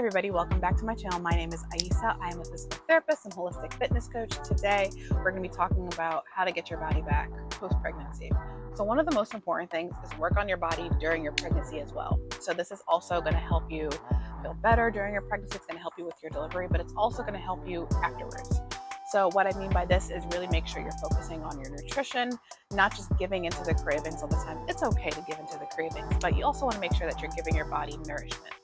everybody, welcome back to my channel. My name is Aisa. I am a physical therapist and holistic fitness coach. Today, we're going to be talking about how to get your body back post-pregnancy. So one of the most important things is work on your body during your pregnancy as well. So this is also going to help you feel better during your pregnancy. It's going to help you with your delivery, but it's also going to help you afterwards. So what I mean by this is really make sure you're focusing on your nutrition, not just giving into the cravings all the time. It's okay to give into the cravings, but you also want to make sure that you're giving your body nourishment.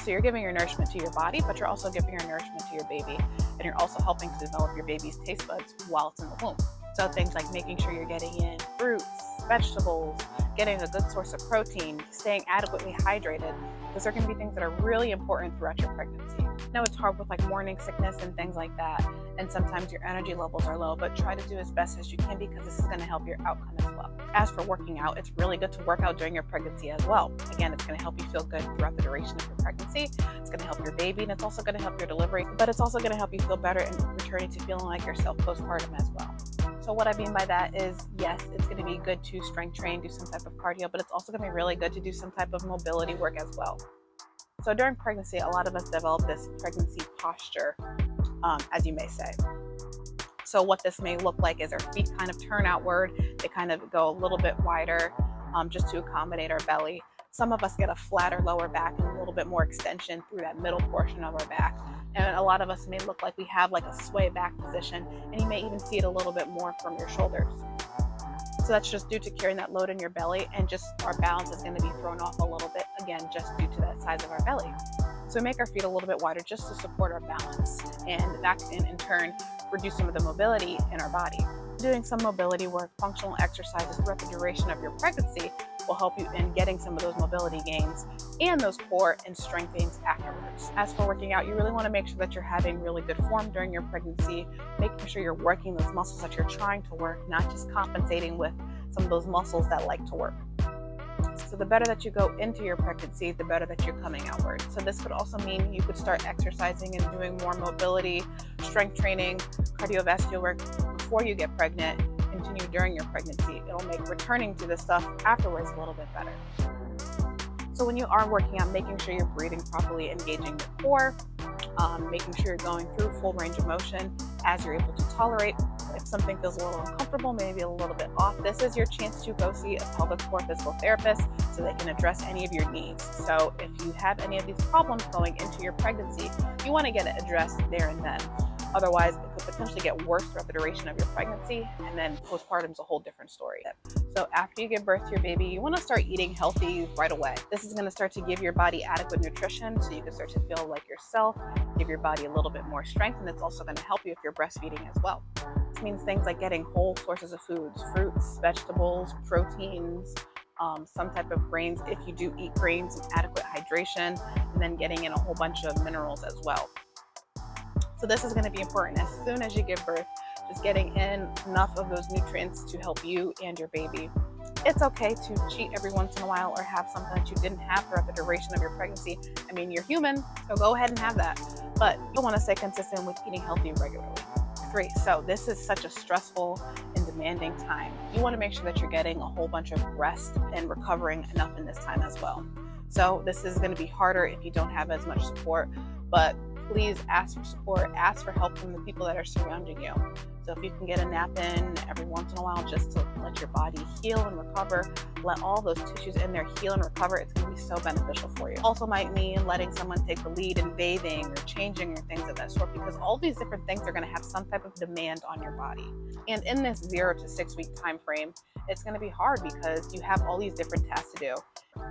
So you're giving your nourishment to your body, but you're also giving your nourishment to your baby, and you're also helping to develop your baby's taste buds while it's in the womb. So things like making sure you're getting in fruits, vegetables, getting a good source of protein, staying adequately hydrated. Those are going to be things that are really important throughout your pregnancy. Now it's hard with like morning sickness and things like that, and sometimes your energy levels are low, but try to do as best as you can because this is going to help your outcome as well. As for working out, it's really good to work out during your pregnancy as well. Again, it's going to help you feel good throughout the duration of your pregnancy. It's going to help your baby, and it's also going to help your delivery, but it's also going to help you feel better and returning to feeling like yourself postpartum as well. So what I mean by that is, yes, it's going to be good to strength train, do some type of cardio, but it's also going to be really good to do some type of mobility work as well. So during pregnancy, a lot of us develop this pregnancy posture, as you may say. So what this may look like is our feet kind of turn outward. They kind of go a little bit wider just to accommodate our belly. Some of us get a flatter lower back and a little bit more extension through that middle portion of our back. And a lot of us may look like we have like a sway back position, and you may even see it a little bit more from your shoulders. So that's just due to carrying that load in your belly, and just our balance is going to be thrown off a little bit, again, just due to that size of our belly. So we make our feet a little bit wider just to support our balance, and that can in turn reduce some of the mobility in our body. Doing some mobility work, functional exercises throughout the duration of your pregnancy will help you in getting some of those mobility gains and those core and strength gains afterwards. As for working out, you really want to make sure that you're having really good form during your pregnancy, making sure you're working those muscles that you're trying to work, not just compensating with some of those muscles that like to work. So the better that you go into your pregnancy, the better that you're coming outward. So this could also mean you could start exercising and doing more mobility, strength training, cardiovascular work before you get pregnant. Continue during your pregnancy. It'll make returning to this stuff afterwards a little bit better. So when you are working out, making sure you're breathing properly, engaging your core, making sure you're going through full range of motion as you're able to tolerate. If something feels a little uncomfortable, maybe a little bit off, this is your chance to go see a pelvic floor physical therapist so they can address any of your needs. So if you have any of these problems going into your pregnancy, you want to get it addressed there and then. Otherwise, it could potentially get worse throughout the duration of your pregnancy, and then postpartum is a whole different story. So after you give birth to your baby, you want to start eating healthy right away. This is going to start to give your body adequate nutrition so you can start to feel like yourself, give your body a little bit more strength, and it's also going to help you if you're breastfeeding as well. This means things like getting whole sources of foods, fruits, vegetables, proteins, some type of grains if you do eat grains, and adequate hydration, and then getting in a whole bunch of minerals as well. So this is going to be important as soon as you give birth, just getting in enough of those nutrients to help you and your baby. It's okay to cheat every once in a while or have something that you didn't have throughout the duration of your pregnancy. I mean, you're human, so go ahead and have that. But you want to stay consistent with eating healthy regularly. 3. So this is such a stressful and demanding time. You want to make sure that you're getting a whole bunch of rest and recovering enough in this time as well. So this is going to be harder if you don't have as much support, but please ask for support, ask for help from the people that are surrounding you. So if you can get a nap in every once in a while just to let your body heal and recover, let all those tissues in there heal and recover, it's going to be so beneficial for you. Also might mean letting someone take the lead in bathing or changing or things of that sort, because all these different things are going to have some type of demand on your body. And in this 0 to 6 week time frame, it's going to be hard because you have all these different tasks to do.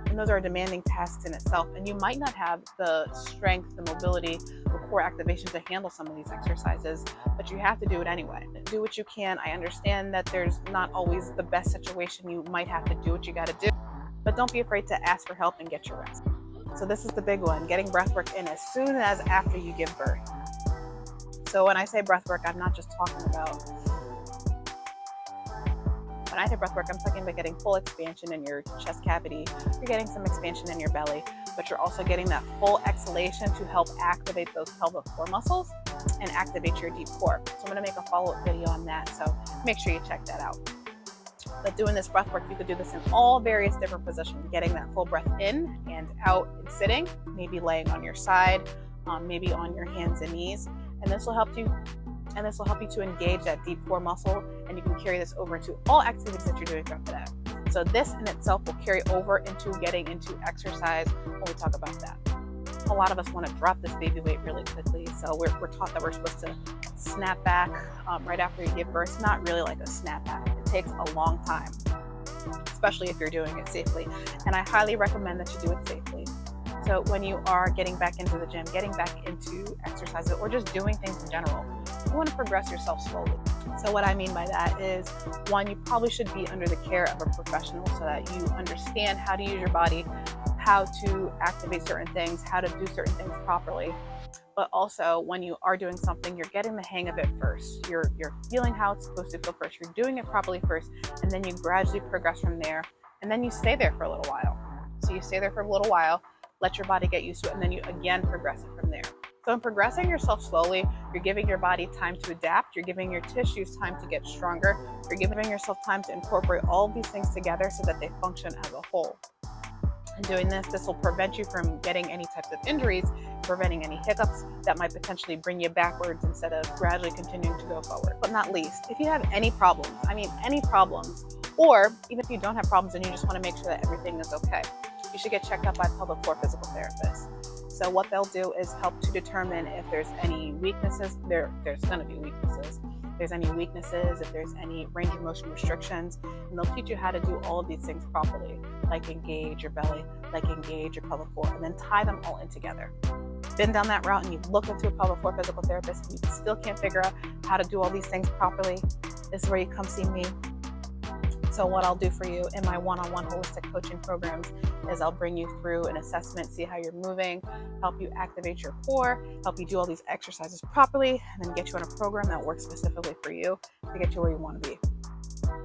And those are demanding tasks in itself, and you might not have the strength, the mobility, the core activation to handle some of these exercises, but you have to do it anyway. Do what you can. I understand that there's not always the best situation. You might have to do what you got to do, but don't be afraid to ask for help and get your rest. So this is the big one, getting breath work in as soon as after you give birth. So when I say breath work, I'm not just talking about When I say breath work, I'm talking about getting full expansion in your chest cavity. You're getting some expansion in your belly, but you're also getting that full exhalation to help activate those pelvic floor muscles and activate your deep core. So I'm going to make a follow-up video on that, so make sure you check that out. But doing this breath work, you could do this in all various different positions, getting that full breath in and out and sitting, maybe laying on your side, maybe on your hands and knees. And this will help you to engage that deep core muscle, and you can carry this over into all activities that you're doing throughout the day. So this in itself will carry over into getting into exercise when we talk about that. A lot of us want to drop this baby weight really quickly, so we're taught that we're supposed to snap back right after you give birth. It's not really like a snap back. It takes a long time, especially if you're doing it safely. And I highly recommend that you do it safely. So when you are getting back into the gym, getting back into exercises, or just doing things in general, you want to progress yourself slowly. So what I mean by that is, one, you probably should be under the care of a professional so that you understand how to use your body, how to activate certain things, how to do certain things properly. But also, when you are doing something, you're getting the hang of it first. You're feeling how it's supposed to feel first. You're doing it properly first, and then you gradually progress from there. And then you stay there for a little while. So you stay there for a little while, let your body get used to it, and then you again progress it from there. So in progressing yourself slowly, you're giving your body time to adapt. You're giving your tissues time to get stronger. You're giving yourself time to incorporate all of these things together so that they function as a whole. And doing this will prevent you from getting any types of injuries, preventing any hiccups that might potentially bring you backwards instead of gradually continuing to go forward. But not least, if you have any problems, or even if you don't have problems and you just want to make sure that everything is okay, you should get checked out by a pelvic floor physical therapist. So what they'll do is help to determine if there's any weaknesses. There's going to be weaknesses. If there's any weaknesses, if there's any range of motion restrictions, and they'll teach you how to do all of these things properly, like engage your belly, like engage your pelvic floor, and then tie them all in together. Been down that route and you've looked into a pelvic floor physical therapist and you still can't figure out how to do all these things properly, this is where you come see me. So what I'll do for you in my one-on-one holistic coaching programs is I'll bring you through an assessment, see how you're moving, help you activate your core, help you do all these exercises properly, and then get you on a program that works specifically for you to get you where you want to be.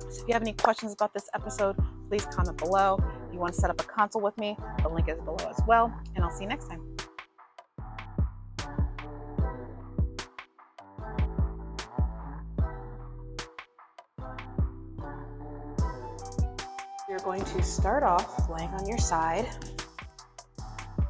So if you have any questions about this episode, please comment below. If you want to set up a consult with me, the link is below as well, and I'll see you next time. You're going to start off laying on your side,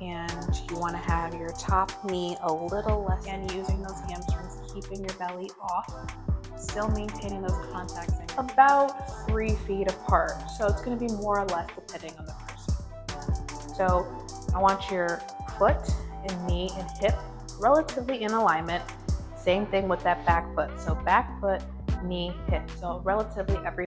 and you want to have your top knee a little less, and using those hamstrings, keeping your belly off, still maintaining those contacts about 3 feet apart. So it's going to be more or less depending on the person. So I want your foot and knee and hip relatively in alignment. Same thing with that back foot. So back foot, knee, hip. So relatively every